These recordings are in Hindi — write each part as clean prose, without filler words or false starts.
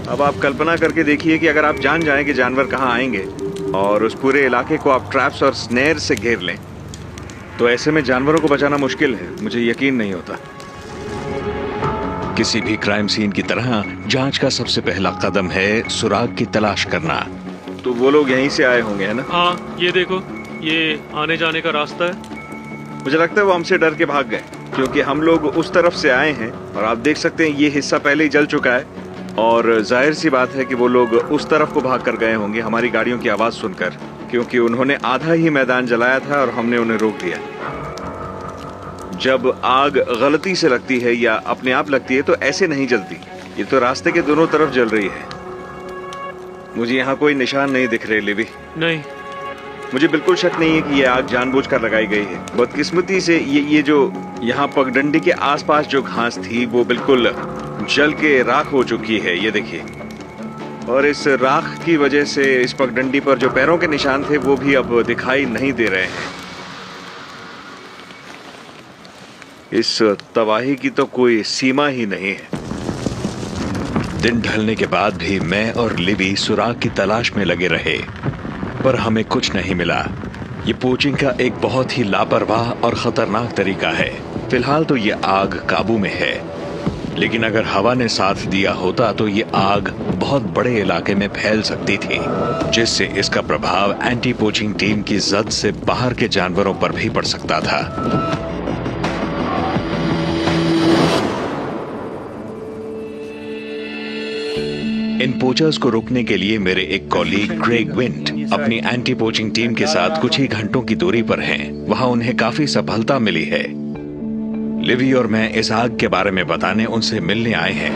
अब आप कल्पना करके देखिए कि अगर आप जान जाएं कि जानवर कहाँ आएंगे और उस पूरे इलाके को आप ट्रैप्स और स्नेर से घेर लें, तो ऐसे में जानवरों को बचाना मुश्किल है। मुझे यकीन नहीं होता। किसी भी क्राइम सीन की तरह जांच का सबसे पहला कदम है सुराग की तलाश करना। तो वो लोग यहीं से आए होंगे, है ना? हाँ, ये देखो, ये आने जाने का रास्ता है। मुझे लगता है वो हमसे डर के भाग गए, क्योंकि हम लोग उस तरफ से आए हैं और आप देख सकते हैं ये हिस्सा पहले ही जल चुका है और जाहिर सी बात है कि वो लोग उस तरफ को भाग कर गए होंगे हमारी गाड़ियों की आवाज सुनकर, क्योंकि उन्होंने आधा ही मैदान जलाया था और हमने उन्हें रोक दिया। जब आग गलती से लगती है या अपने आप लगती है तो ऐसे नहीं जलती, ये तो रास्ते के दोनों तरफ जल रही है। मुझे यहाँ कोई निशान नहीं दिख रहे लिवी। नहीं, मुझे बिल्कुल शक नहीं है कि ये आग जानबूझकर लगाई गई है। बदकिस्मती से ये जो यहाँ पगडंडी के आसपास जो घास थी वो बिल्कुल जल के राख हो चुकी है, ये देखिए। और इस राख की वजह से इस पगडंडी पर जो पैरों के निशान थे वो भी अब दिखाई नहीं दे रहे हैं। इस तबाही की तो कोई सीमा ही नहीं है। दिन ढलने के बाद भी मैं और लिवी सुराग की तलाश में लगे रहे, पर हमें कुछ नहीं मिला। ये पोचिंग का एक बहुत ही लापरवाह और खतरनाक तरीका है। फिलहाल तो ये आग काबू में है, लेकिन अगर हवा ने साथ दिया होता तो ये आग बहुत बड़े इलाके में फैल सकती थी, जिससे इसका प्रभाव एंटी पोचिंग टीम की जद से बाहर के जानवरों पर भी पड़ सकता था। इन पोचर्स को रोकने के लिए मेरे एक कॉलीग क्रेग विंट अपनी एंटी पोचिंग टीम के साथ कुछ ही घंटों की दूरी पर हैं। वहां उन्हें काफी सफलता मिली है। लिवी और मैं इस आग के बारे में बताने उनसे मिलने आए हैं।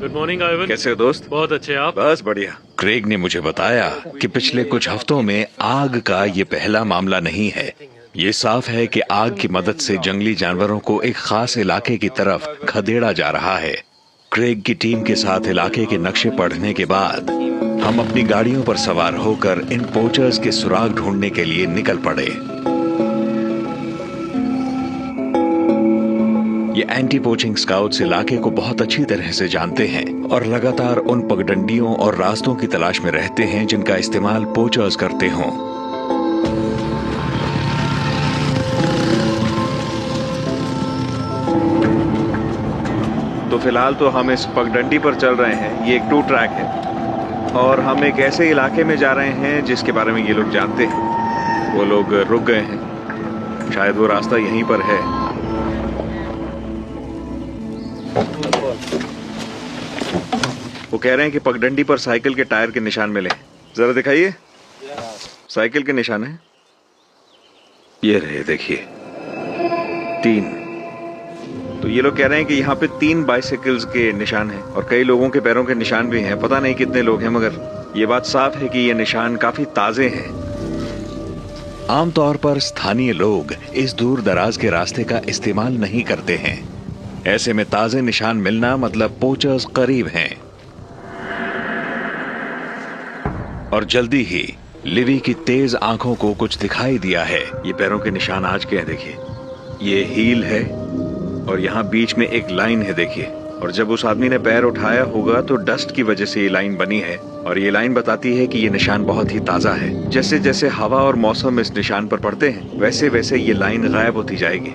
Good morning Ivan. कैसे हो दोस्त? बहुत अच्छे। आप? बस बढ़िया। क्रेग ने मुझे बताया कि पिछले कुछ हफ्तों में आग का ये पहला मामला नहीं है। ये साफ है कि आग की मदद से जंगली जानवरों को एक खास इलाके की तरफ खदेड़ा जा रहा है। क्रेग की टीम के साथ इलाके के नक्शे पढ़ने के बाद हम अपनी गाड़ियों पर सवार होकर इन पोचर्स के सुराग ढूंढने के लिए निकल पड़े। ये एंटी पोचिंग स्काउट्स इलाके को बहुत अच्छी तरह से जानते हैं और लगातार उन पगडंडियों और रास्तों की तलाश में रहते हैं जिनका इस्तेमाल पोचर्स करते हों। तो फिलहाल तो हम इस पगडंडी पर चल रहे हैं। ये एक 2 ट्रैक है और हम एक ऐसे इलाके में जा रहे हैं जिसके बारे में ये लोग जानते हैं। वो लोग रुक गए हैं, शायद वो रास्ता यहीं पर है। वो कह रहे हैं कि पगडंडी पर साइकिल के टायर के निशान मिले। जरा दिखाइए। साइकिल के निशान है, ये रहे, देखिए 3। तो ये लोग कह रहे हैं कि यहाँ पे 3 बाइसिकल्स के निशान हैं और कई लोगों के पैरों के निशान भी हैं। पता नहीं कितने लोग हैं, मगर ये बात साफ है कि ये निशान काफी ताजे हैं। आमतौर पर स्थानीय लोग इस दूर दराज के रास्ते का इस्तेमाल नहीं करते हैं। ऐसे में ताजे निशान मिलना मतलब पोचर्स करीब हैं। और जल्दी ही लिवी की तेज आंखों को कुछ दिखाई दिया है। ये पैरों के निशान आज के हैं, देखिए। ये हील है और यहाँ बीच में एक लाइन है, देखिए। और जब उस आदमी ने पैर उठाया होगा तो डस्ट की वजह से ये लाइन बनी है और ये लाइन बताती है कि ये निशान बहुत ही ताजा है। जैसे जैसे हवा और मौसम इस निशान पर पड़ते हैं वैसे वैसे ये लाइन गायब होती जाएगी।